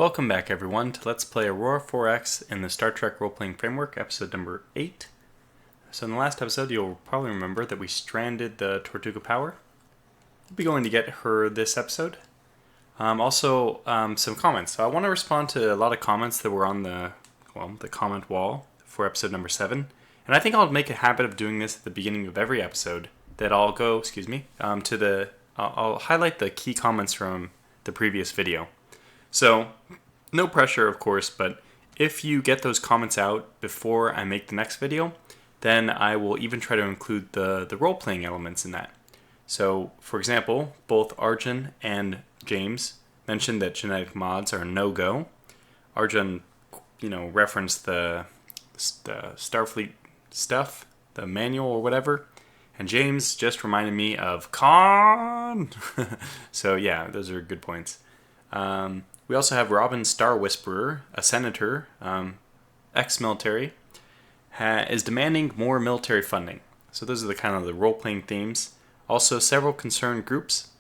Welcome back everyone to Let's Play Aurora 4X in the Star Trek Role-Playing Framework, episode number 8. So in the last episode you'll probably remember that we stranded the Tortuga Power. We'll be going to get her this episode. Also some comments. So I want to respond to a lot of comments that were on the comment wall for episode number 7. And I think I'll make a habit of doing this at the beginning of every episode. That I'll go, I'll highlight the key comments from the previous video. So, no pressure of course, but if you get those comments out before I make the next video, then I will even try to include the role-playing elements in that. So, for example, both Arjun and James mentioned that genetic mods are a no-go. Arjun, referenced the Starfleet stuff, the manual or whatever, and James just reminded me of Khan! So yeah, those are good points. We also have Robin Star Whisperer, a senator, ex-military, is demanding more military funding. So those are the kind of the role-playing themes. Also, several concerned groups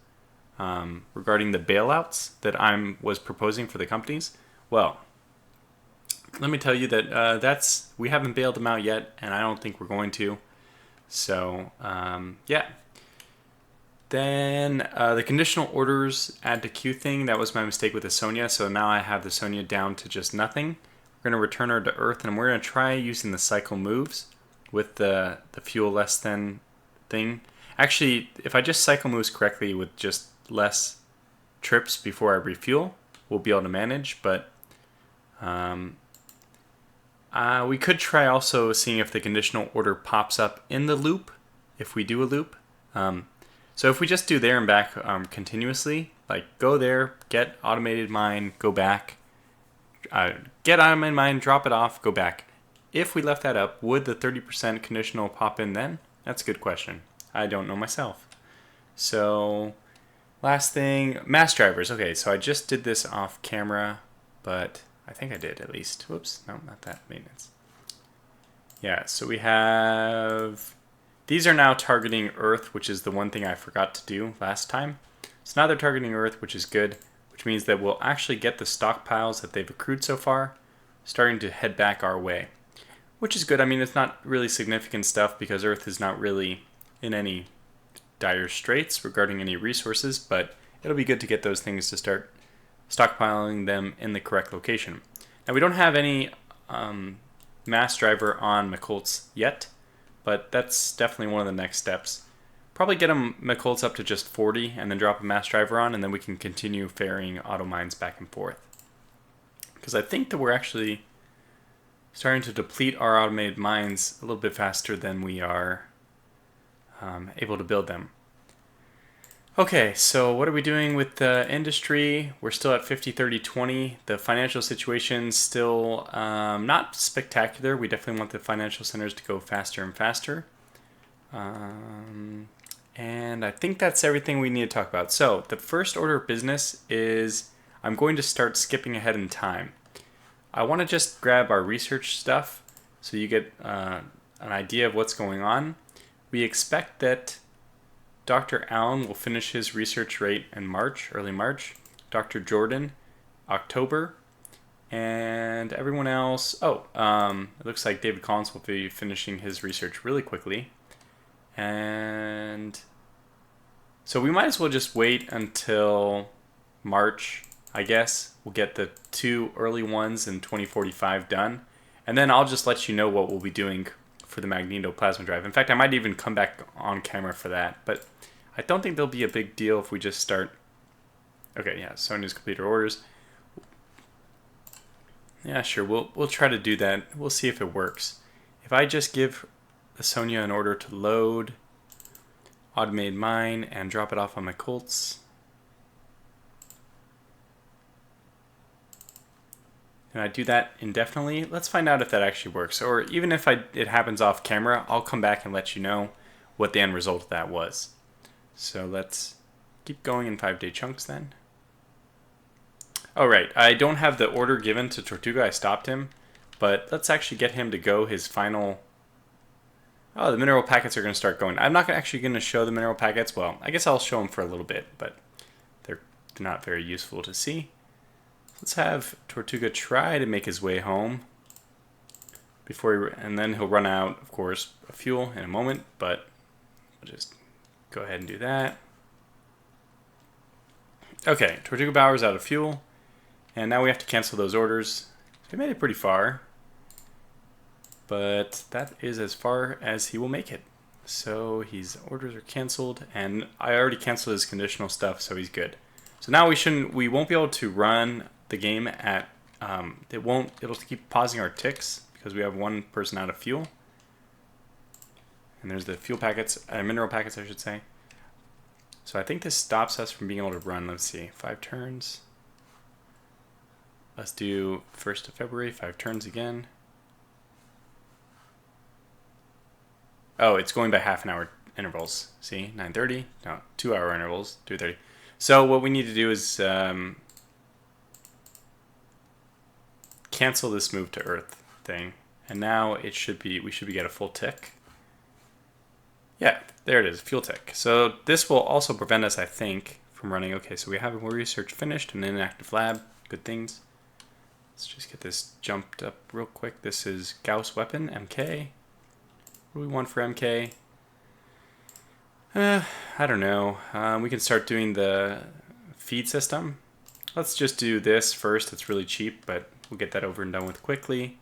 regarding the bailouts that I was proposing for the companies. Well, let me tell you that we haven't bailed them out yet, and I don't think we're going to. So, yeah. Then the conditional orders add to queue thing, that was my mistake with the Sonia, so now I have the Sonia down to just nothing. We're going to return her to Earth, and we're going to try using the cycle moves with the fuel less than thing. Actually, if I just cycle moves correctly with just less trips before I refuel, we'll be able to manage, but we could try also seeing if the conditional order pops up in the loop, if we do a loop. So if we just do there and back continuously, like go there, get automated mine, go back, get automated mine, drop it off, go back. If we left that up, would the 30% conditional pop in then? That's a good question. I don't know myself. So last thing, mass drivers. Okay, so I just did this off camera, but I think I did at least. Whoops, no, not that maintenance. Yeah, so we have... These are now targeting Earth, which is the one thing I forgot to do last time. So now they're targeting Earth, which is good, which means that we'll actually get the stockpiles that they've accrued so far starting to head back our way, which is good. I mean, it's not really significant stuff because Earth is not really in any dire straits regarding any resources, but it'll be good to get those things to start stockpiling them in the correct location. Now, we don't have any mass driver on McColt's yet, but that's definitely one of the next steps. Probably get McColt's up to just 40 and then drop a mass driver on, and then we can continue ferrying auto mines back and forth. Because I think that we're actually starting to deplete our automated mines a little bit faster than we are able to build them. Okay, so what are we doing with the industry? We're still at 50-30-20. The financial situation's still not spectacular. We definitely want the financial centers to go faster and faster. And I think that's everything we need to talk about. So the first order of business is I'm going to start skipping ahead in time. I want to just grab our research stuff so you get an idea of what's going on. We expect that Dr. Allen will finish his research rate in early March. Dr. Jordan, October. And everyone else, it looks like David Collins will be finishing his research really quickly. And so we might as well just wait until March, I guess. We'll get the 2 early ones in 2045 done. And then I'll just let you know what we'll be doing for the magneto plasma drive. In fact, I might even come back on camera for that, but I don't think there'll be a big deal if we just start. Okay, yeah, Sonia's completed orders. Yeah, sure, we'll try to do that. We'll see if it works. If I just give Sonia an order to load automated mine and drop it off on my Colts. And I do that indefinitely. Let's find out if that actually works. Or even if it happens off camera, I'll come back and let you know what the end result of that was. So let's keep going in 5-day chunks then. Oh right, I don't have the order given to Tortuga. I stopped him. But let's actually get him to go his final... Oh, the mineral packets are going to start going. I'm not actually going to show the mineral packets. Well, I guess I'll show them for a little bit, but they're not very useful to see. Let's have Tortuga try to make his way home and then he'll run out, of course, of fuel in a moment, but we'll just go ahead and do that. Okay, Tortuga Bauer's out of fuel, and now we have to cancel those orders. He made it pretty far, but that is as far as he will make it. So his orders are canceled, and I already canceled his conditional stuff, so he's good. So now we won't be able to run the game at it'll keep pausing our ticks because we have one person out of fuel. And there's the fuel packets, mineral packets, I should say. So I think this stops us from being able to run. Let's see, 5 turns. Let's do 1st of February, 5 turns again. Oh, it's going by half an hour intervals. See, 9:30, no, 2 hour intervals, 2:30. So what we need to do is cancel this move to Earth thing, and now we should be get a full tick. Yeah, there it is, fuel tick. So this will also prevent us, I think, from running. Okay, so we have research finished and in an active lab. Good things. Let's just get this jumped up real quick. This is Gauss weapon, MK. What do we want for MK? I don't know. We can start doing the feed system. Let's just do this first. It's really cheap, but we'll get that over and done with quickly.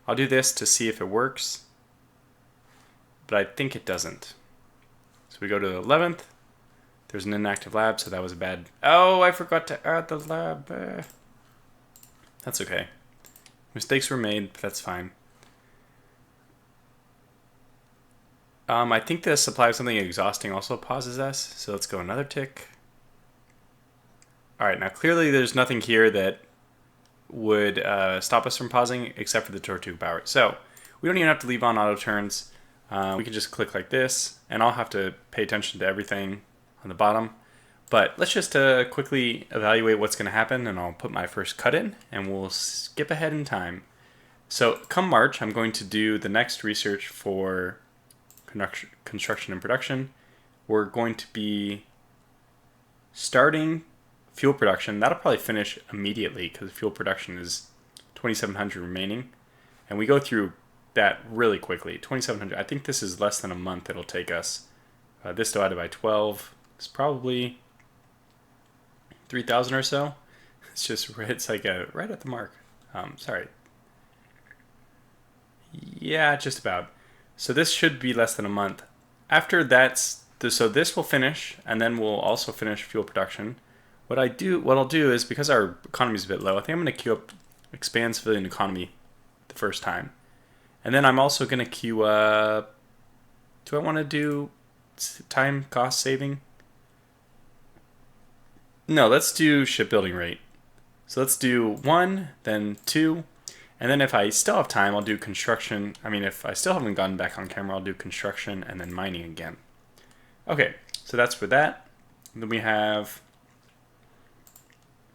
I'll do this to see if it works, but I think it doesn't. So we go to the 11th. There's an inactive lab, so that was a bad... Oh, I forgot to add the lab. That's okay. Mistakes were made, but that's fine. I think the supply of something exhausting also pauses us, so let's go another tick. Alright, now clearly there's nothing here that would stop us from pausing except for the Tortuga Bauer. So we don't even have to leave on auto turns. We can just click like this, and I'll have to pay attention to everything on the bottom. But let's just quickly evaluate what's going to happen, and I'll put my first cut in, and we'll skip ahead in time. So come March, I'm going to do the next research for construction and production. We're going to be starting fuel production. That'll probably finish immediately because fuel production is 2,700 remaining. And we go through that really quickly. 2,700. I think this is less than a month it'll take us. This divided by 12 is probably 3,000 or so. It's like right at the mark. Sorry. Yeah, just about. So this should be less than a month. After so this will finish, and then we'll also finish fuel production. What I'll do is, because our economy is a bit low, I think I'm going to queue up expand civilian economy the first time. And then I'm also going to queue up, do I want to do time cost saving? No, let's do shipbuilding rate. So let's do 1, then 2, and then if I still have time, I'll do construction. I mean, if I still haven't gotten back on camera, I'll do construction and then mining again. Okay, so that's for that. And then we have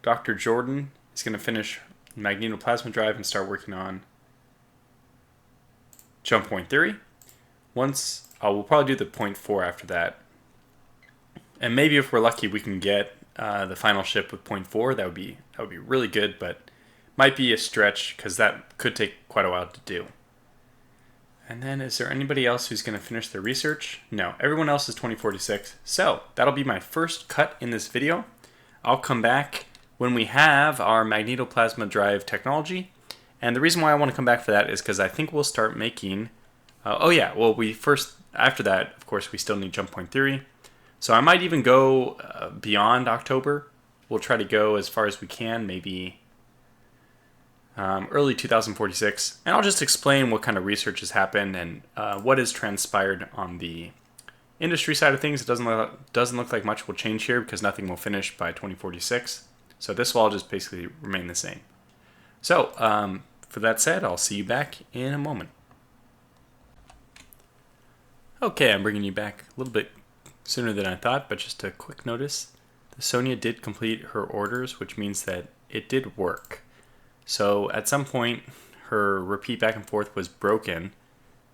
Dr. Jordan is going to finish magnetoplasma drive and start working on jump point theory. We'll probably do the 0.4 after that. And maybe if we're lucky, we can get the final ship with 0.4. That would be really good, but might be a stretch because that could take quite a while to do. And then is there anybody else who's going to finish their research? No, everyone else is 2046. So that'll be my first cut in this video. I'll come back when we have our magnetoplasma drive technology. And the reason why I want to come back for that is because I think we'll start making... after that, of course, we still need jump point theory. So I might even go beyond October. We'll try to go as far as we can, maybe early 2046. And I'll just explain what kind of research has happened and what has transpired on the industry side of things. It doesn't look like much will change here because nothing will finish by 2046. So this will all just basically remain the same. So for that said, I'll see you back in a moment. Okay, I'm bringing you back a little bit sooner than I thought, but just a quick notice. The Sonia did complete her orders, which means that it did work. So at some point, her repeat back and forth was broken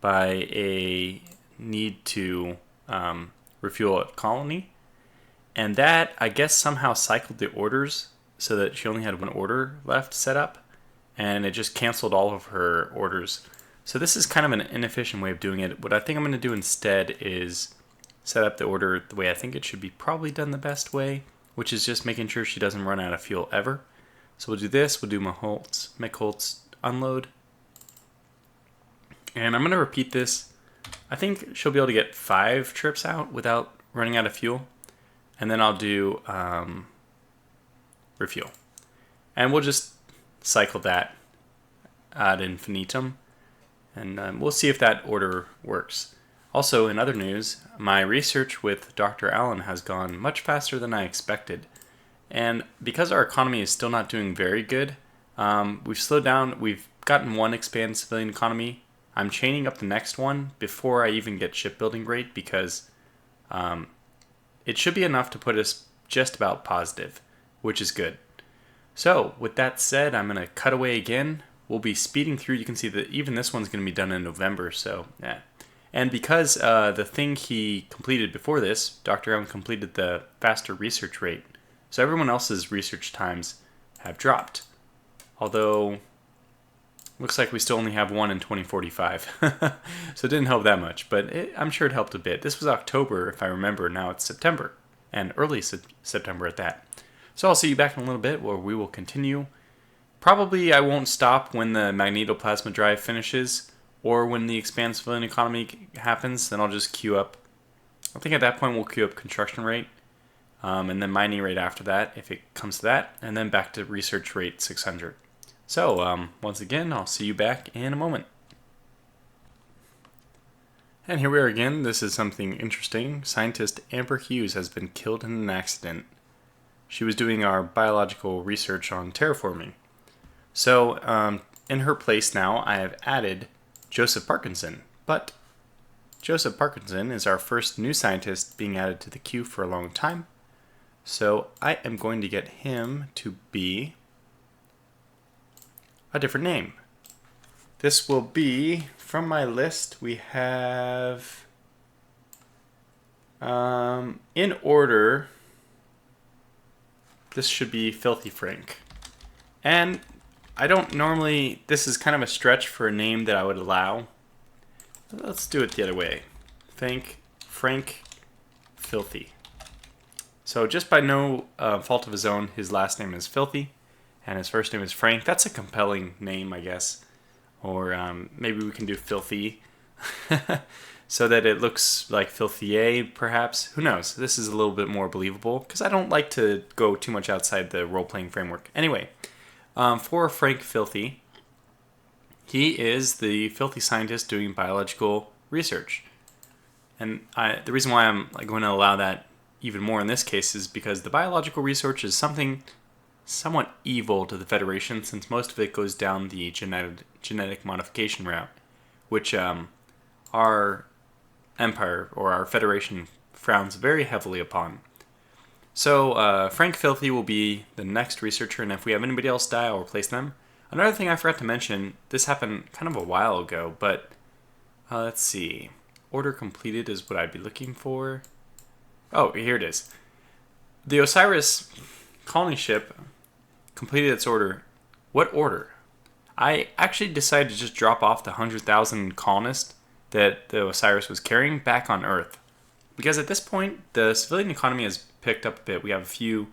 by a need to refuel a colony. And that, I guess, somehow cycled the orders so that she only had one order left set up, and it just canceled all of her orders. So this is kind of an inefficient way of doing it. What I think I'm going to do instead is set up the order the way I think it should be probably done the best way, which is just making sure she doesn't run out of fuel ever. So we'll do this, we'll do Holtz unload. And I'm going to repeat this. I think she'll be able to get 5 trips out without running out of fuel. And then I'll do refuel. And we'll just cycle that ad infinitum. And we'll see if that order works. Also, in other news, my research with Dr. Allen has gone much faster than I expected. And because our economy is still not doing very good, we've slowed down. We've gotten one expand civilian economy. I'm chaining up the next one before I even get shipbuilding rate because it should be enough to put us just about positive, which is good. So with that said, I'm going to cut away again. We'll be speeding through. You can see that even this one's going to be done in November. So yeah. And because the thing he completed before this, Dr. Allen completed the faster research rate. So everyone else's research times have dropped. Although, looks like we still only have one in 2045. So it didn't help that much, but I'm sure it helped a bit. This was October, if I remember. Now it's September, and early September at that. So I'll see you back in a little bit where we will continue. Probably I won't stop when the magnetoplasma drive finishes or when the expansive civilian economy happens. Then I'll just queue up. I think at that point we'll queue up construction rate. And then mining rate after that, if it comes to that, and then back to research rate 600. So, once again, I'll see you back in a moment. And here we are again. This is something interesting. Scientist Amber Hughes has been killed in an accident. She was doing our biological research on terraforming. So, in her place now, I have added Joseph Parkinson, but Joseph Parkinson is our first new scientist being added to the queue for a long time. So I am going to get him to be a different name. This will be, from my list, we have, in order, this should be Filthy Frank. And I don't normally, this is kind of a stretch for a name that I would allow. Let's do it the other way. Frank Filthy. So just by no fault of his own, his last name is Filthy, and his first name is Frank. That's a compelling name, I guess. Or maybe we can do Filthy, so that it looks like Filthier, perhaps. Who knows? This is a little bit more believable, because I don't like to go too much outside the role-playing framework. Anyway, for Frank Filthy, he is the filthy scientist doing biological research. And the reason why I'm going to allow that even more in this case is because the biological research is something somewhat evil to the Federation, since most of it goes down the genetic modification route, which our Empire or our Federation frowns very heavily upon. So Frank Filthy will be the next researcher, and if we have anybody else die, I'll replace them. Another thing I forgot to mention, this happened kind of a while ago, but let's see. Order completed is what I'd be looking for. Oh, here it is. The Osiris colony ship completed its order. What order? I actually decided to just drop off the 100,000 colonists that the Osiris was carrying back on Earth. Because at this point, the civilian economy has picked up a bit. We have a few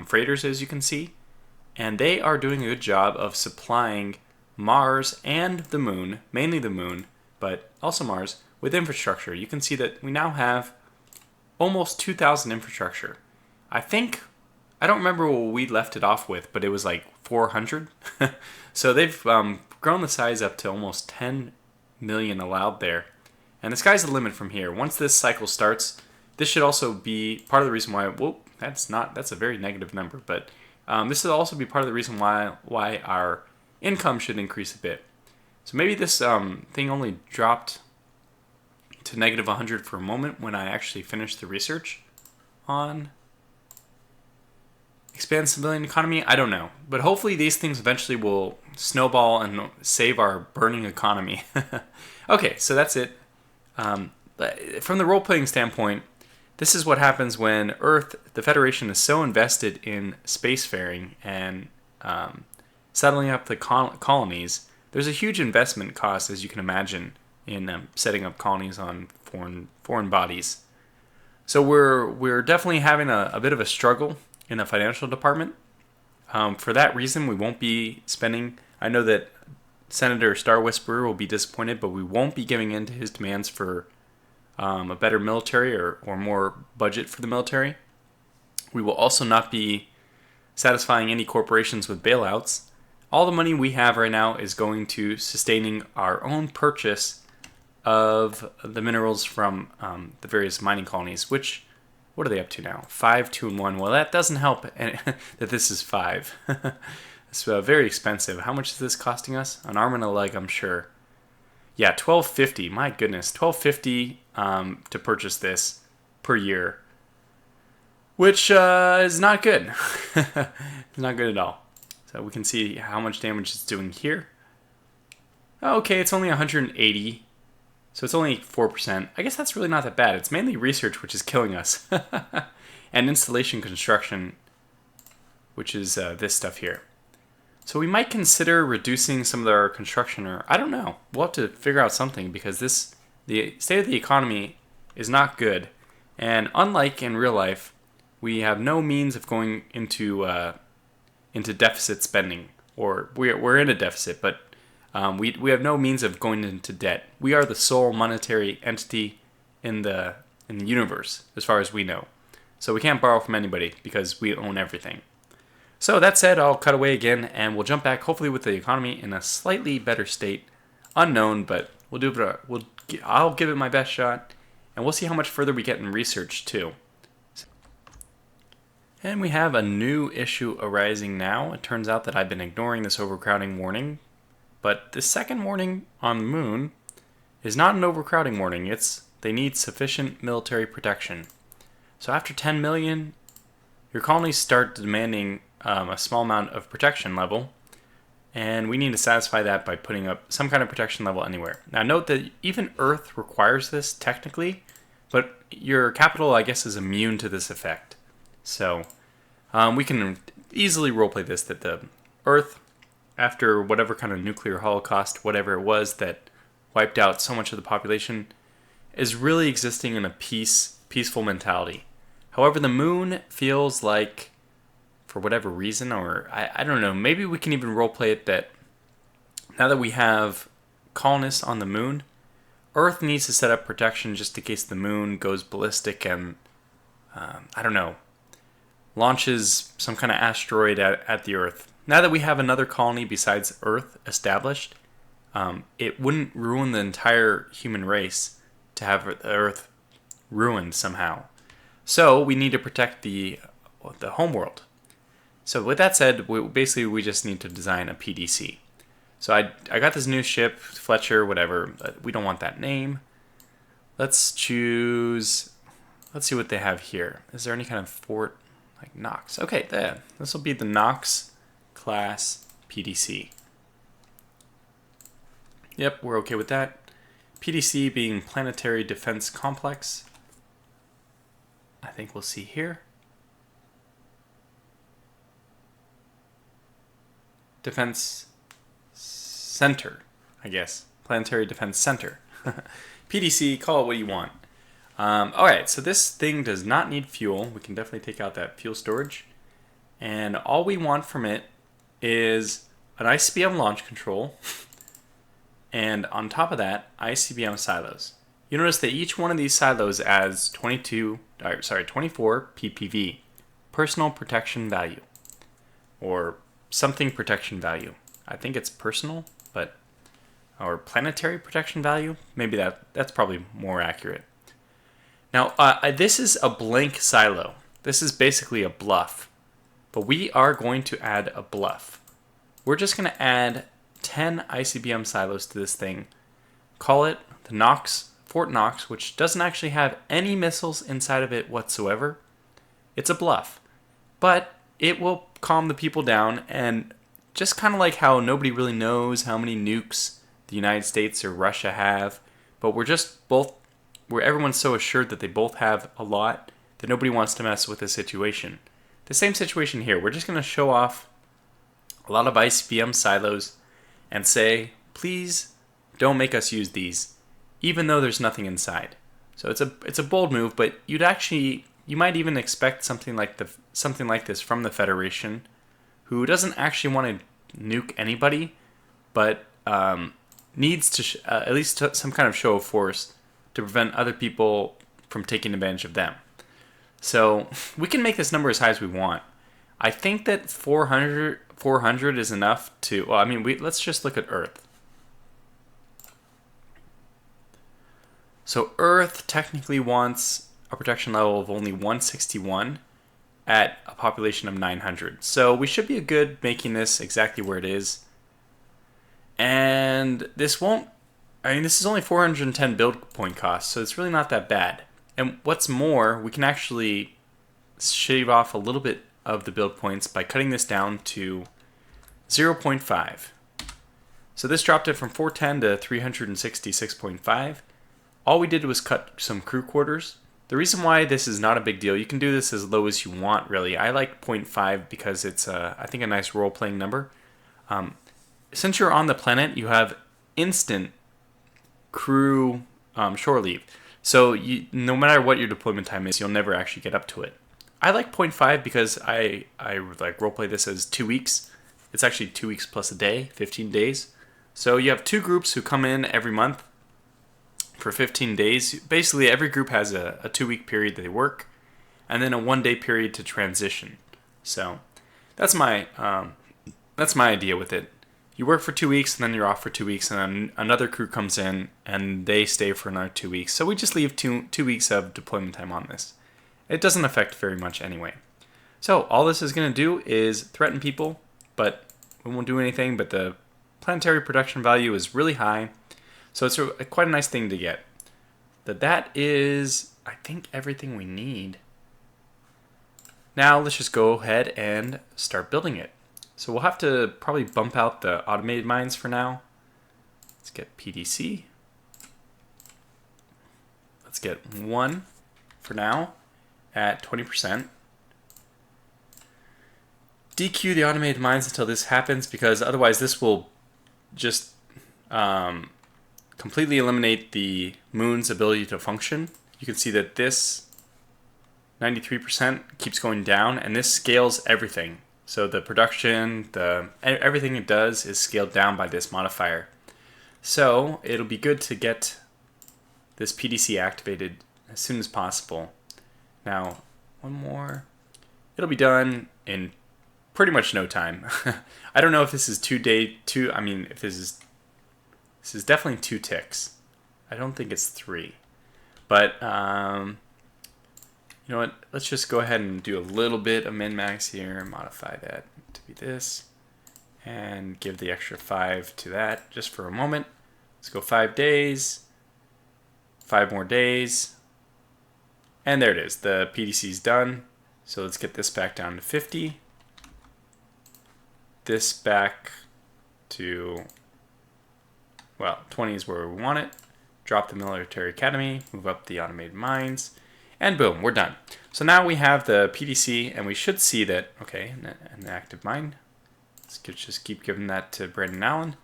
freighters, as you can see. And they are doing a good job of supplying Mars and the Moon, mainly the Moon, but also Mars, with infrastructure. You can see that we now have almost 2,000 infrastructure. I don't remember what we left it off with, but it was like 400. So they've grown the size up to almost 10 million allowed there. And the sky's the limit from here. Once this cycle starts, this should also be part of the reason why, that's a very negative number, but this will also be part of the reason why our income should increase a bit. So maybe this thing only dropped to negative 100 for a moment when I actually finished the research on expand civilian economy. I don't know, but hopefully these things eventually will snowball and save our burning economy. Okay, so that's it. From the role-playing standpoint, This is what happens when Earth, the Federation, is so invested in spacefaring and settling up the colonies. There's a huge investment cost, as you can imagine, in setting up colonies on foreign bodies. So we're definitely having a bit of a struggle in the financial department. For that reason, we won't be spending. I know that Senator Star Whisperer will be disappointed, but we won't be giving in to his demands for a better military or more budget for the military. We will also not be satisfying any corporations with bailouts. All the money we have right now is going to sustaining our own purchase of the minerals from the various mining colonies, which, what are they up to now? 5, 2, and 1. Well, that doesn't help that this is 5. It's very expensive. How much is this costing us? An arm and a leg, I'm sure. Yeah, $12.50. My goodness, $12.50 to purchase this per year, which is not good. It's not good at all. So we can see how much damage it's doing here. Okay, it's only 180. So it's only 4%. I guess that's really not that bad. It's mainly research which is killing us. And installation construction, which is this stuff here. So we might consider reducing some of our construction, or I don't know. We'll have to figure out something, because the state of the economy is not good. And unlike in real life, we have no means of going into deficit spending, or we're in a deficit, but we have no means of going into debt. We are the sole monetary entity in the universe, as far as we know. So we can't borrow from anybody because we own everything. So that said, I'll cut away again, and we'll jump back, hopefully with the economy in a slightly better state. Unknown, but we'll do it. I'll give it my best shot, and we'll see how much further we get in research too. And we have a new issue arising now. It turns out that I've been ignoring this overcrowding warning, but the second warning on the moon is not an overcrowding warning. It's they need sufficient military protection. So after 10 million, your colonies start demanding a small amount of protection level, and we need to satisfy that by putting up some kind of protection level anywhere. Now note that even Earth requires this technically, but your capital, I guess, is immune to this effect. So we can easily roleplay this, that the Earth, after whatever kind of nuclear holocaust, whatever it was that wiped out so much of the population, is really existing in a peaceful mentality. However, the moon feels like, for whatever reason, or I don't know, maybe we can even roleplay it that now that we have colonists on the moon, Earth needs to set up protection just in case the moon goes ballistic and, I don't know, launches some kind of asteroid at the Earth. Now that we have another colony besides Earth established, it wouldn't ruin the entire human race to have the Earth ruined somehow. So we need to protect the homeworld. So with that said, we just need to design a PDC. So I got this new ship, Fletcher, whatever. We don't want that name. Let's see what they have here. Is there any kind of fort, like Nox? Okay, there. This will be the Nox class PDC. Yep, we're okay with that. PDC being Planetary Defense Complex. I think we'll see here. Defense Center, I guess. Planetary Defense Center. PDC, call it what you want. Alright, so this thing does not need fuel. We can definitely take out that fuel storage. And all we want from it is an ICBM launch control. And on top of that, ICBM silos. You notice that each one of these silos adds 24 PPV, personal protection value, or something protection value. I think it's personal, or planetary protection value. Maybe that's probably more accurate. Now, this is a blank silo. This is basically a bluff, but we are going to add a bluff. We're just going to add 10 ICBM silos to this thing. Call it the Fort Knox, which doesn't actually have any missiles inside of it whatsoever. It's a bluff, but it will calm the people down, and just kind of like how nobody really knows how many nukes the United States or Russia have, but we're where everyone's so assured that they both have a lot that nobody wants to mess with the situation. The same situation here. We're just going to show off a lot of ICBM silos and say, please don't make us use these, even though there's nothing inside. So it's a bold move, but you might even expect something like this from the Federation, who doesn't actually want to nuke anybody, but needs to at least some kind of show of force to prevent other people from taking advantage of them. So we can make this number as high as we want. I think that 400 is enough to, well, I mean, let's just look at Earth. So Earth technically wants a protection level of only 161 at a population of 900. So we should be good making this exactly where it is. And this is only 410 build point cost, so it's really not that bad. And what's more, we can actually shave off a little bit of the build points by cutting this down to 0.5. So this dropped it from 410 to 366.5. All we did was cut some crew quarters. The reason why this is not a big deal, you can do this as low as you want, really. I like 0.5 because it's, I think, a nice role-playing number. Since you're on the planet, you have instant crew shore leave. So no matter what your deployment time is, you'll never actually get up to it. I like 0.5 because I like roleplay this as 2 weeks. It's actually 2 weeks plus a day, 15 days. So you have two groups who come in every month for 15 days. Basically, every group has a 2-week period that they work, and then a 1-day period to transition. So that's my idea with it. You work for 2 weeks, and then you're off for 2 weeks, and then another crew comes in, and they stay for another 2 weeks. So we just leave two weeks of deployment time on this. It doesn't affect very much anyway. So all this is going to do is threaten people, but we won't do anything. But the planetary production value is really high, so it's quite a nice thing to get. That is, I think, everything we need. Now let's just go ahead and start building it. So we'll have to probably bump out the automated mines for now. Let's get PDC. Let's get 1 for now at 20%. DQ the automated mines until this happens, because otherwise this will just completely eliminate the moon's ability to function. You can see that this 93% keeps going down, and this scales everything. So the production, everything it does is scaled down by this modifier. So it'll be good to get this PDC activated as soon as possible. Now, one more. It'll be done in pretty much no time. I don't know if this is if this is definitely 2 ticks. I don't think it's 3. But you know what? Let's just go ahead and do a little bit of min-max here and modify that to be this. And give the extra 5 to that just for a moment. Let's go 5 days. 5 more days. And there it is. The PDC is done. So let's get this back down to 50. This back to, well, 20 is where we want it. Drop the military academy. Move up the automated mines. And boom, we're done. So now we have the PDC, and we should see that, okay, an active mine. Let's just keep giving that to Brandon Allen.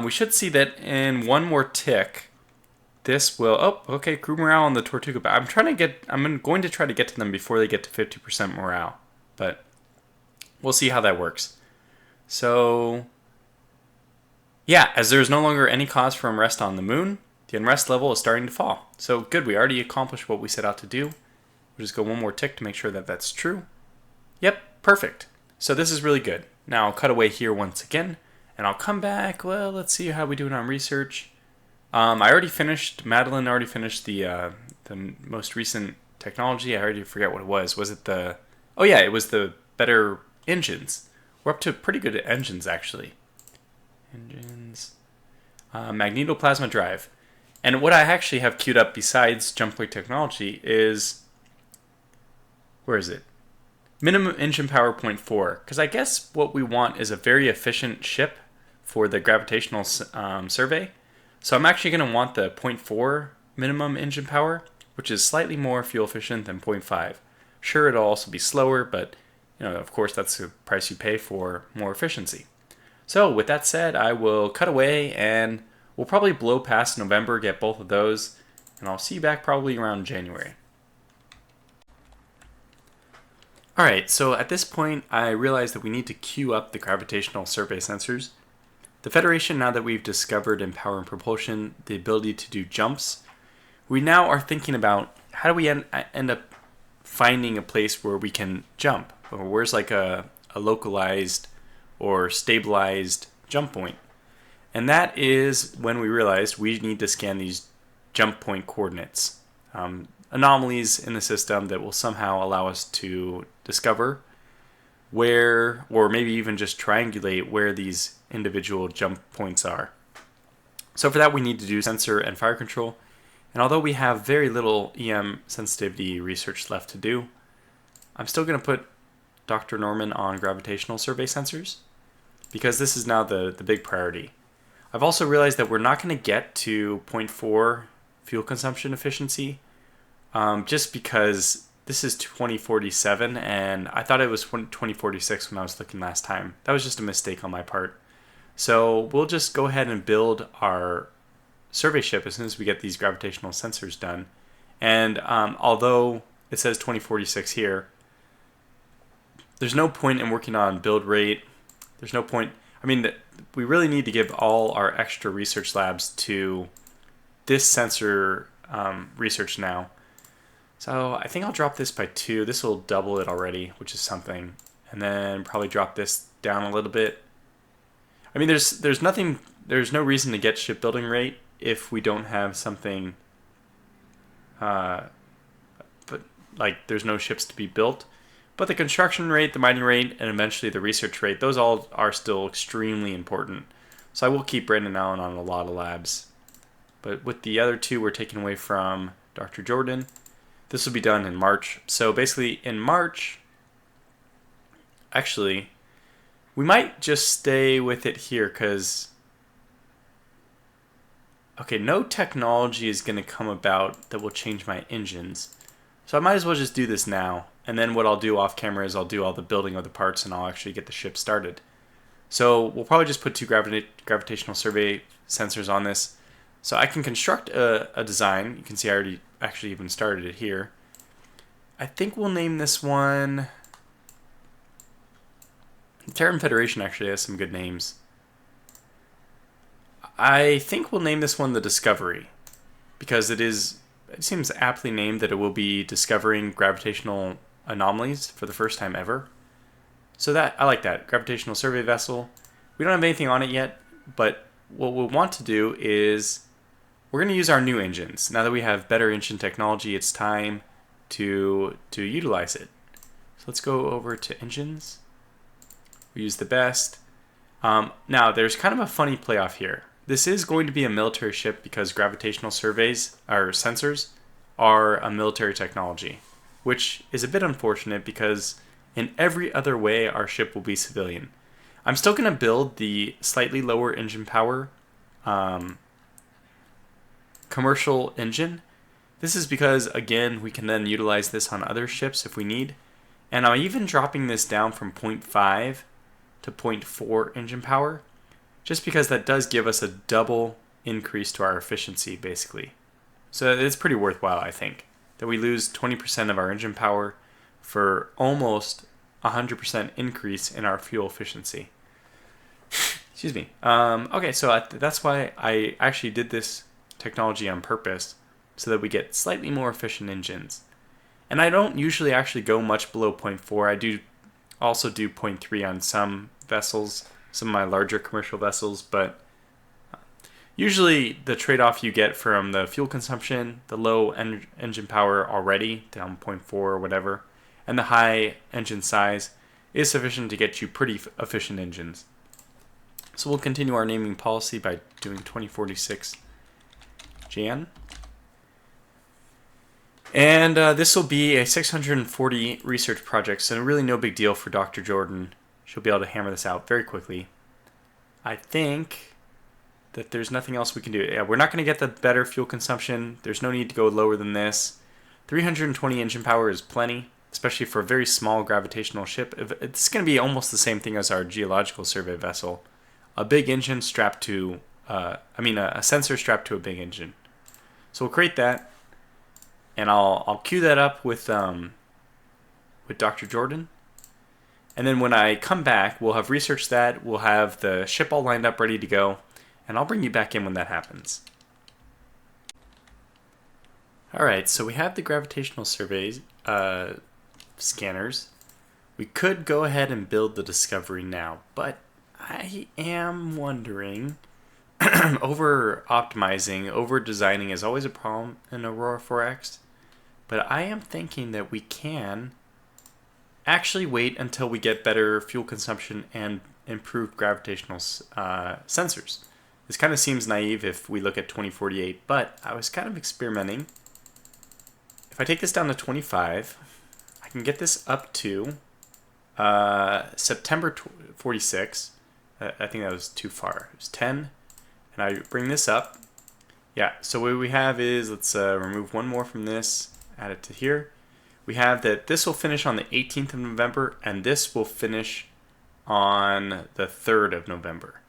We should see that in one more tick, this will, oh, okay, crew morale on the Tortuga. But I'm going to try to get to them before they get to 50% morale. But we'll see how that works. So, yeah, as there's no longer any cause for unrest on the moon, the unrest level is starting to fall. So good, we already accomplished what we set out to do. We'll just go one more tick to make sure that that's true. Yep, perfect. So this is really good. Now I'll cut away here once again, and I'll come back. Well, let's see how we do it on research. Madeline already finished the most recent technology. I already forget what it was. Was it the, oh yeah, it was the better engines. We're up to pretty good engines, actually. Engines. Magnetoplasma drive. And what I actually have queued up besides jump weight technology is, where is it? Minimum engine power 0.4. Because I guess what we want is a very efficient ship for the gravitational survey. So I'm actually going to want the 0.4 minimum engine power, which is slightly more fuel efficient than 0.5. Sure, it'll also be slower, but of course that's the price you pay for more efficiency. So with that said, I will cut away and we'll probably blow past November, get both of those, and I'll see you back probably around January. Alright, so at this point I realized that we need to queue up the gravitational survey sensors. The Federation, now that we've discovered in power and propulsion the ability to do jumps, we now are thinking about how do we end up finding a place where we can jump, or where's like a localized or stabilized jump point. And that is when we realized we need to scan these jump point coordinates, anomalies in the system that will somehow allow us to discover where, or maybe even just triangulate where these individual jump points are. So for that we need to do sensor and fire control. And although we have very little EM sensitivity research left to do, I'm still going to put Dr. Norman on gravitational survey sensors because this is now the big priority. I've also realized that we're not going to get to 0.4 fuel consumption efficiency just because this is 2047 and I thought it was 2046 when I was looking last time. That was just a mistake on my part. So we'll just go ahead and build our survey ship as soon as we get these gravitational sensors done. And although it says 2046 here, there's no point in working on build rate. There's no point. I mean, we really need to give all our extra research labs to this sensor research now. So I think I'll drop this by 2. This will double it already, which is something. And then probably drop this down a little bit. I mean, there's no reason to get shipbuilding rate if we don't have something, but like there's no ships to be built. But the construction rate, the mining rate, and eventually the research rate, those all are still extremely important. So I will keep Brandon Allen on a lot of labs. But with the other 2 we're taking away from Dr. Jordan. This will be done in March. So basically in March, actually, we might just stay with it here because, okay, no technology is going to come about that will change my engines. So I might as well just do this now. And then what I'll do off camera is I'll do all the building of the parts and I'll actually get the ship started. So we'll probably just put 2 gravitational survey sensors on this. So I can construct a design. You can see I already actually even started it here. I think we'll name this one... The Terran Federation actually has some good names. I think we'll name this one the Discovery because it seems aptly named that it will be discovering gravitational anomalies for the first time ever. So that I like that. Gravitational survey vessel. We don't have anything on it yet, but what we'll want to do is we're going to use our new engines. Now that we have better engine technology, it's time to utilize it. So let's go over to engines. We use the best. Now there's kind of a funny playoff here. This is going to be a military ship because gravitational surveys, or sensors, are a military technology, which is a bit unfortunate because in every other way our ship will be civilian. I'm still going to build the slightly lower engine power commercial engine. This is because, again, we can then utilize this on other ships if we need. And I'm even dropping this down from 0.5 to 0.4 engine power, just because that does give us a double increase to our efficiency, basically. So it's pretty worthwhile, I think, that we lose 20% of our engine power for almost 100% increase in our fuel efficiency. Excuse me. Okay, so that's why I actually did this technology on purpose, so that we get slightly more efficient engines. And I don't usually actually go much below 0.4. I do also do 0.3 on some vessels, some of my larger commercial vessels, but usually the trade-off you get from the fuel consumption, the low engine power already, down 0.4 or whatever, and the high engine size is sufficient to get you pretty efficient engines. So we'll continue our naming policy by doing 2046 Jan. And this will be a 640 research project, so really no big deal for Dr. Jordan. She'll be able to hammer this out very quickly. I think that there's nothing else we can do. Yeah, we're not going to get the better fuel consumption. There's no need to go lower than this. 320 engine power is plenty, especially for a very small gravitational ship. It's going to be almost the same thing as our geological survey vessel. A big engine strapped to, a sensor strapped to a big engine. So we'll create that, and I'll queue that up with Dr. Jordan. And then when I come back, we'll have researched that. We'll have the ship all lined up, ready to go. And I'll bring you back in when that happens. Alright, so we have the gravitational survey scanners. We could go ahead and build the Discovery now, but I am wondering, over-optimizing, over-designing is always a problem in Aurora 4X. But I am thinking that we can actually wait until we get better fuel consumption and improved gravitational sensors. This kind of seems naive if we look at 2048, but I was kind of experimenting. If I take this down to 25, I can get this up to September 46. I think that was too far. It was 10, and I bring this up. Yeah, so what we have is, let's remove one more from this, add it to here. We have that this will finish on the 18th of November, and this will finish on the 3rd of November.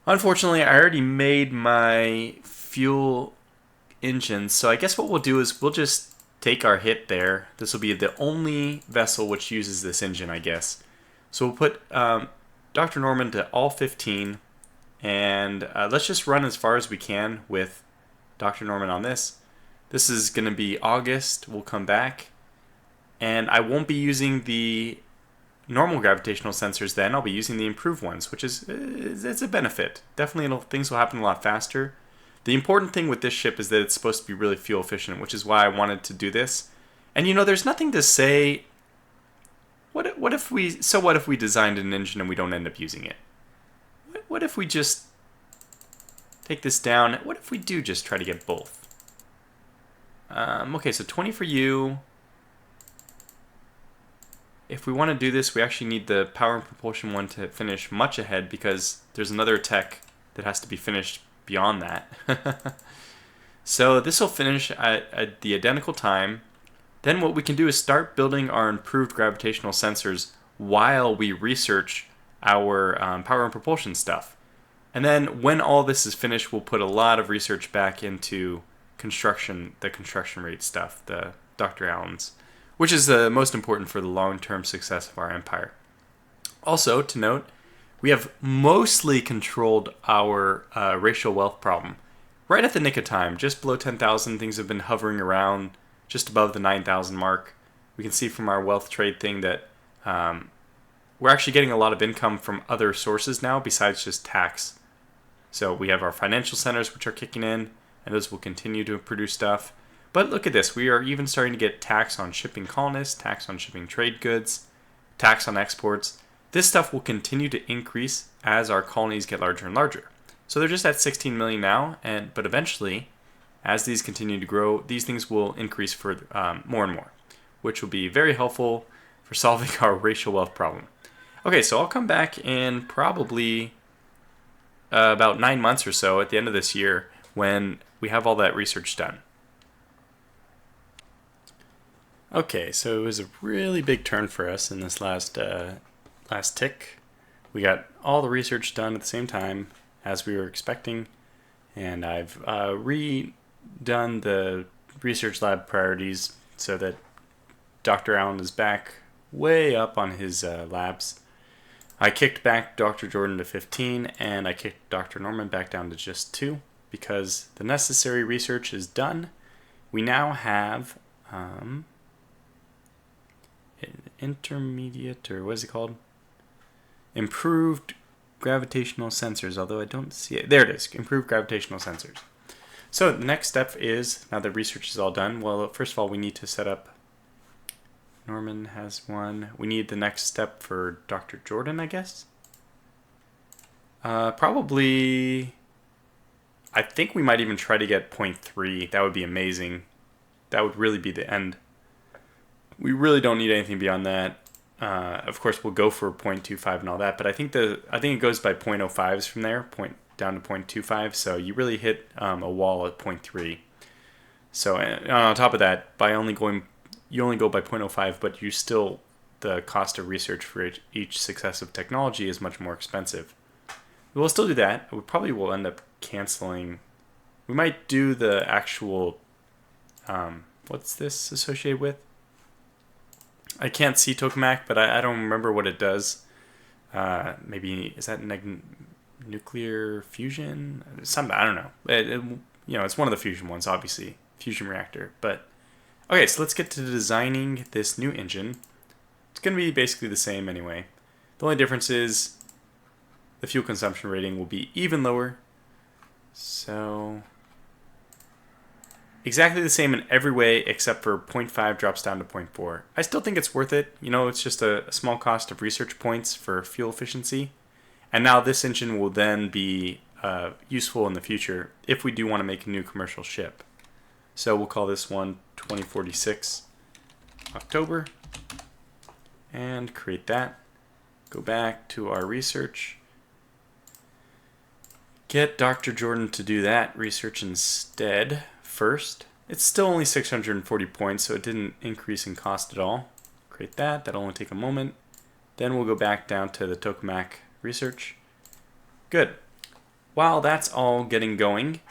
Unfortunately, I already made my fuel engines, so I guess what we'll do is we'll just take our hit there. This will be the only vessel which uses this engine, I guess. So we'll put Dr. Norman to all 15, and let's just run as far as we can with Dr. Norman on this. This is going to be August. We'll come back. And I won't be using the normal gravitational sensors then. I'll be using the improved ones, which is it's a benefit. Definitely things will happen a lot faster. The important thing with this ship is that it's supposed to be really fuel efficient, which is why I wanted to do this. And there's nothing to say, what if we designed an engine and we don't end up using it? What if we just take this down? What if we do just try to get both? Okay, so 20 for you. If we want to do this, we actually need the power and propulsion one to finish much ahead because there's another tech that has to be finished beyond that. So this will finish at the identical time. Then what we can do is start building our improved gravitational sensors while we research our power and propulsion stuff. And then when all this is finished, we'll put a lot of research back into the construction rate stuff, the Dr. Allen's, which is the most important for the long-term success of our empire. Also, to note, we have mostly controlled our racial wealth problem. Right at the nick of time, just below 10,000, things have been hovering around just above the 9,000 mark. We can see from our wealth trade thing that we're actually getting a lot of income from other sources now besides just tax. So we have our financial centers, which are kicking in, and those will continue to produce stuff. But look at this. We are even starting to get tax on shipping colonists, tax on shipping trade goods, tax on exports. This stuff will continue to increase as our colonies get larger and larger. So they're just at 16 million now, but eventually, as these continue to grow, these things will increase for more and more, which will be very helpful for solving our racial wealth problem. Okay, so I'll come back in probably about 9 months or so at the end of this year when we have all that research done. Okay, so it was a really big turn for us in this last tick. We got all the research done at the same time as we were expecting, and I've redone the research lab priorities so that Dr. Allen is back way up on his labs. I kicked back Dr. Jordan to 15, and I kicked Dr. Norman back down to just 2 because the necessary research is done. We now have intermediate, or what is it called? Improved gravitational sensors, although I don't see it. There it is, improved gravitational sensors. So the next step is, now that research is all done, well, first of all, we need to set up, Norman has one. We need the next step for Dr. Jordan, I guess. Probably, I think we might even try to get 0.3. That would be amazing. That would really be the end. We really don't need anything beyond that. Of course, we'll go for 0.25 and all that, but I think it goes by 0.05s from there, down to 0.25. So you really hit a wall at 0.3. So on top of that, you only go by 0.05, but the cost of research for each successive technology is much more expensive. We'll still do that. We probably will end up canceling. We might do the actual. What's this associated with? I can't see tokamak, but I don't remember what it does. Maybe is that nuclear fusion? Something, I don't know. It's one of the fusion ones, obviously, fusion reactor. But okay, so let's get to designing this new engine. It's going to be basically the same anyway. The only difference is the fuel consumption rating will be even lower. So exactly the same in every way except for 0.5 drops down to 0.4. I still think it's worth it. It's just a small cost of research points for fuel efficiency. And now this engine will then be useful in the future if we do want to make a new commercial ship. So we'll call this one 2046 October and create that. Go back to our research. Get Dr. Jordan to do that research instead first. It's still only 640 points, so it didn't increase in cost at all. Create that. That'll only take a moment. Then we'll go back down to the tokamak research. Good. While that's all getting going,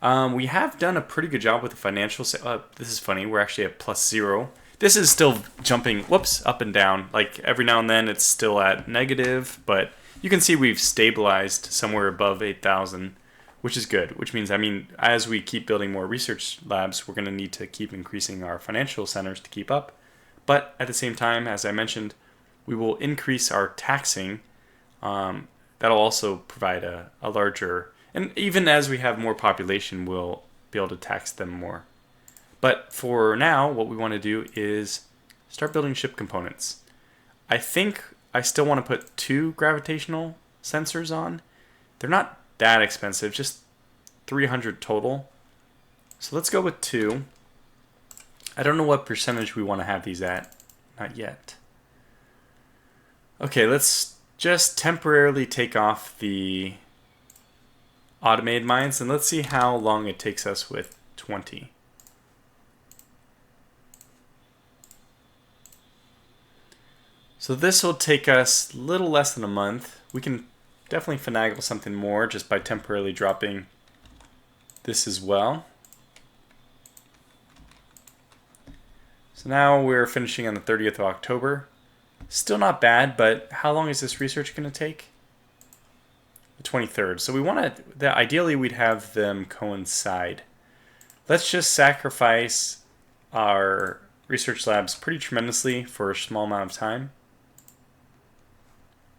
we have done a pretty good job with the financial. This is funny. We're actually at +0. This is still jumping, up and down. Like every now and then it's still at negative, but you can see we've stabilized somewhere above 8,000, which is good. Which means, as we keep building more research labs, we're going to need to keep increasing our financial centers to keep up. But at the same time, as I mentioned, we will increase our taxing. That'll also provide a larger, and even as we have more population, we'll be able to tax them more. But for now, what we want to do is start building ship components. I think I still want to put 2 gravitational sensors on. They're not that expensive, just 300 total. So let's go with 2. I don't know what percentage we want to have these at. Not yet. Okay, let's just temporarily take off the automated mines, and let's see how long it takes us with 20. So this will take us a little less than a month. We can definitely finagle something more just by temporarily dropping this as well. So now we're finishing on the 30th of October. Still not bad, but how long is this research going to take? The 23rd. So we want to, ideally we'd have them coincide. Let's just sacrifice our research labs pretty tremendously for a small amount of time,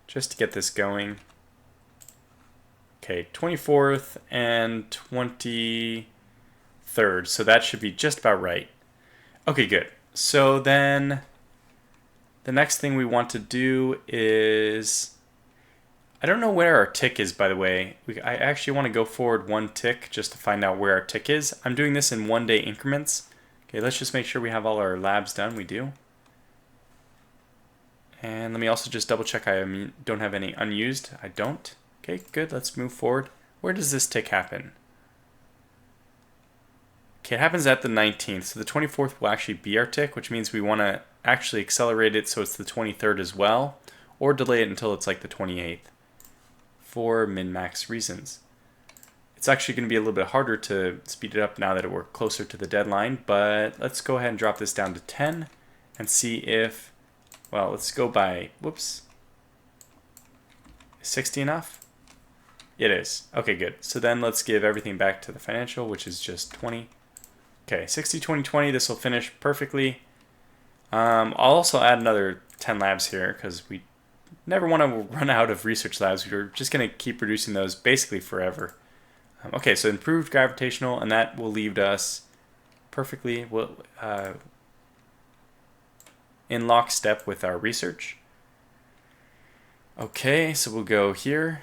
just to get this going. Okay, 24th and 23rd. So that should be just about right. Okay, good. So then the next thing we want to do is, I don't know where our tick is, by the way. I actually want to go forward 1 tick just to find out where our tick is. I'm doing this in 1-day increments. Okay, let's just make sure we have all our labs done. We do. And let me also just double check I don't have any unused. I don't. Okay, good. Let's move forward. Where does this tick happen? Okay, it happens at the 19th. So the 24th will actually be our tick, which means we want to actually accelerate it so it's the 23rd as well, or delay it until it's like the 28th for min-max reasons. It's actually going to be a little bit harder to speed it up now that we're closer to the deadline, but let's go ahead and drop this down to 10 and see if, well, let's go by, whoops, is 60 enough? It is. Okay, good. So then let's give everything back to the financial, which is just 20. Okay, 60, 20, 20. This will finish perfectly. I'll also add another 10 labs here because we never want to run out of research labs. We're just going to keep producing those basically forever. Okay, so improved gravitational, and that will leave us perfectly in lockstep with our research. Okay, so we'll go here.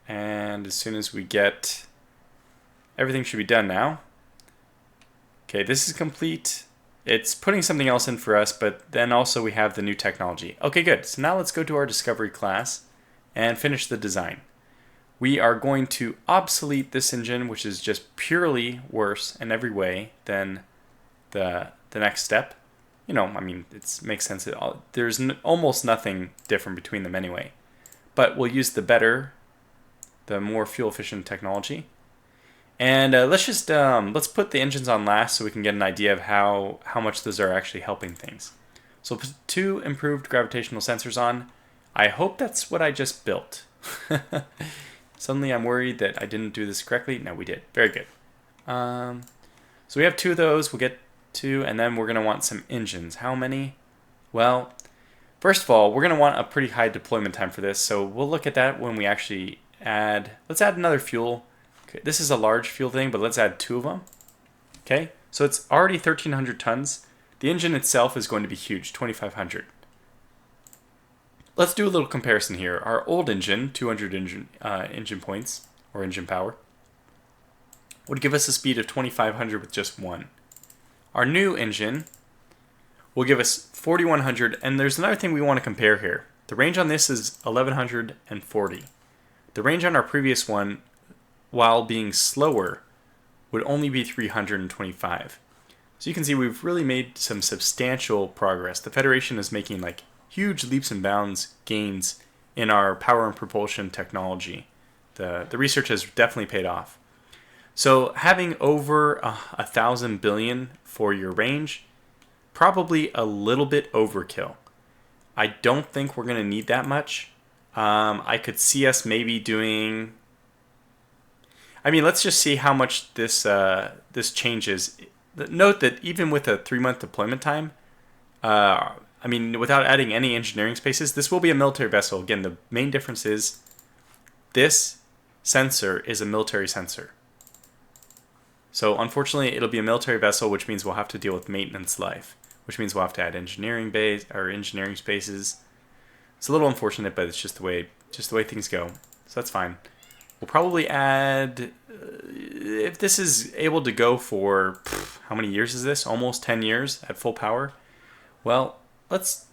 And as soon as we get, everything should be done now. Okay, this is complete. it's putting something else in for us, but then also we have the new technology. Okay, good. So now let's go to our discovery class and finish the design. We are going to obsolete this engine, which is just purely worse in every way than the next step. You know, I mean, it makes sense. There's almost nothing different between them anyway. But we'll use the more fuel-efficient technology. And let's put the engines on last so we can get an idea of how much those are actually helping things. So put 2 improved gravitational sensors on. I hope that's what I just built. Suddenly I'm worried that I didn't do this correctly. No, we did. Very good. So we have 2 of those. We'll get 2, and then we're going to want some engines. How many? Well, first of all, we're going to want a pretty high deployment time for this. So we'll look at that when we actually add. Let's add another fuel. Okay, this is a large fuel thing, but let's add 2 of them. Okay, so it's already 1,300 tons. The engine itself is going to be huge, 2,500. Let's do a little comparison here. Our old engine, 200 engine points, or engine power, would give us a speed of 2,500 with just 1. Our new engine will give us 4,100, and there's another thing we want to compare here. The range on this is 1,140. The range on our previous one, while being slower, would only be 325. So you can see we've really made some substantial progress. The Federation is making like huge leaps and bounds gains in our power and propulsion technology. The research has definitely paid off. So having over 1,000 billion for your range, probably a little bit overkill. I don't think we're going to need that much. I could see us maybe doing. I mean, let's just see how much this changes. Note that even with a 3-month deployment time, I mean, without adding any engineering spaces, this will be a military vessel. Again, the main difference is this sensor is a military sensor. So unfortunately, it'll be a military vessel, which means we'll have to deal with maintenance life, which means we'll have to add engineering spaces. It's a little unfortunate, but it's just the way things go. So that's fine. We'll probably add, if this is able to go for, how many years is this? Almost 10 years at full power. Well, let's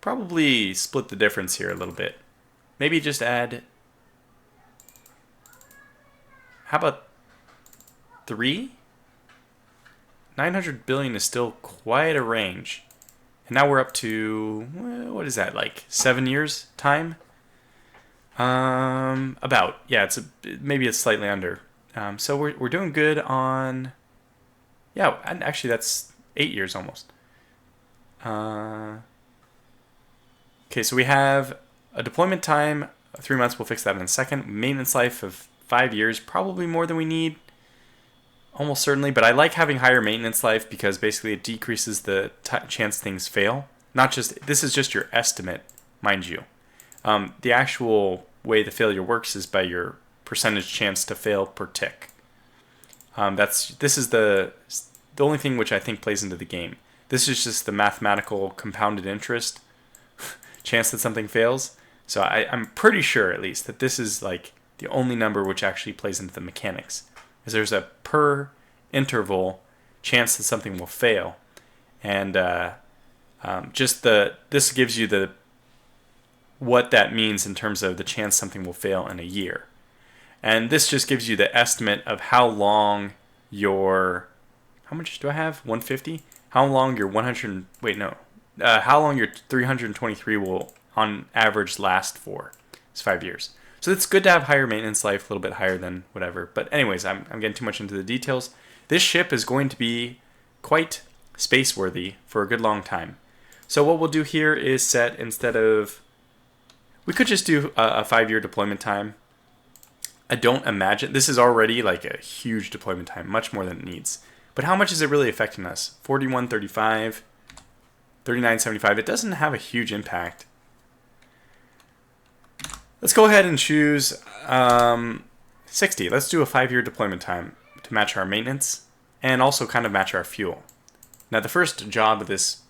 probably split the difference here a little bit. Maybe just add, how about 3? 900 billion is still quite a range. And now we're up to, what is that, like 7 years time? About, yeah, maybe it's slightly under. So we're doing good on, yeah, and actually that's 8 years almost. Okay, so we have a deployment time of 3 months. We'll fix that in a second. Maintenance life of 5 years, probably more than we need, almost certainly. But I like having higher maintenance life because basically it decreases the chance things fail. Not just, this is just your estimate, mind you. The actual way the failure works is by your percentage chance to fail per tick. This is the only thing which I think plays into the game. This is just the mathematical compounded interest chance that something fails. So I'm pretty sure, at least, that this is like the only number which actually plays into the mechanics. Is there's a per interval chance that something will fail, and this gives you what that means in terms of the chance something will fail in a year. And this just gives you the estimate of how long how much do I have? 150? How long your how long your 323 will on average last for. It's 5 years. So it's good to have higher maintenance life, a little bit higher than whatever. But anyways, I'm getting too much into the details. This ship is going to be quite space-worthy for a good long time. So what we'll do here is set, instead of, we could just do a 5-year deployment time. I don't imagine, this is already like a huge deployment time, much more than it needs. But how much is it really affecting us? 41.35, 39.75. It doesn't have a huge impact. Let's go ahead and choose 60. Let's do a 5-year deployment time to match our maintenance and also kind of match our fuel. Now the first job of this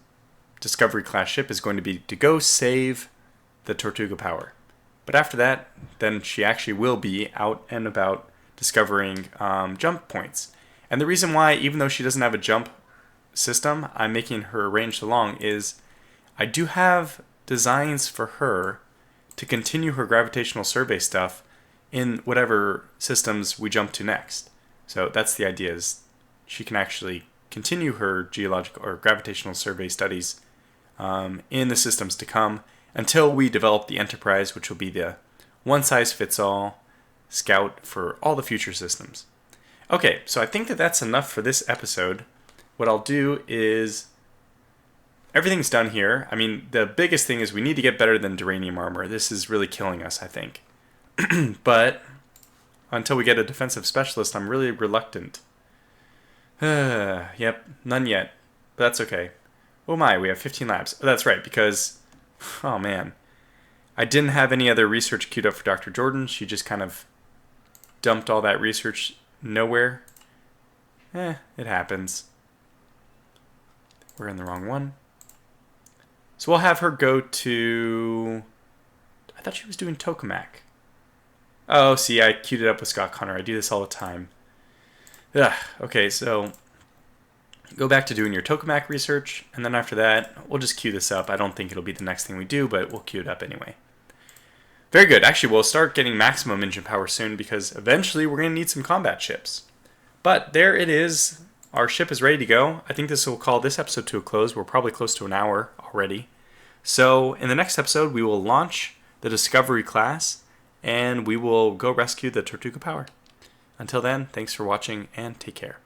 Discovery class ship is going to be to go save the Tortuga power. But after that, then she actually will be out and about discovering jump points. And the reason why, even though she doesn't have a jump system I'm making her arranged along is I do have designs for her to continue her gravitational survey stuff in whatever systems we jump to next. So that's the idea, is she can actually continue her geological or gravitational survey studies in the systems to come until we develop the Enterprise, which will be the one-size-fits-all scout for all the future systems. Okay, so I think that that's enough for this episode. What I'll do is, everything's done here. I mean, the biggest thing is we need to get better than Duranium armor. This is really killing us, I think. But until we get a defensive specialist, I'm really reluctant. Yep, none yet. But that's okay. Oh my, we have 15 labs. Oh, that's right, because, oh man, I didn't have any other research queued up for Dr. Jordan. She just kind of dumped all that research nowhere. It happens. We're in the wrong one. So we'll have her go to... I thought she was doing Tokamak. Oh, see, I queued it up with Scott Connor. I do this all the time. Ugh. Okay, so go back to doing your Tokamak research, and then after that, we'll just queue this up. I don't think it'll be the next thing we do, but we'll queue it up anyway. Very good. Actually, we'll start getting maximum engine power soon, because eventually we're going to need some combat ships. But there it is. Our ship is ready to go. I think this will call this episode to a close. We're probably close to an hour already. So in the next episode, we will launch the Discovery class, and we will go rescue the Tortuga Power. Until then, thanks for watching, and take care.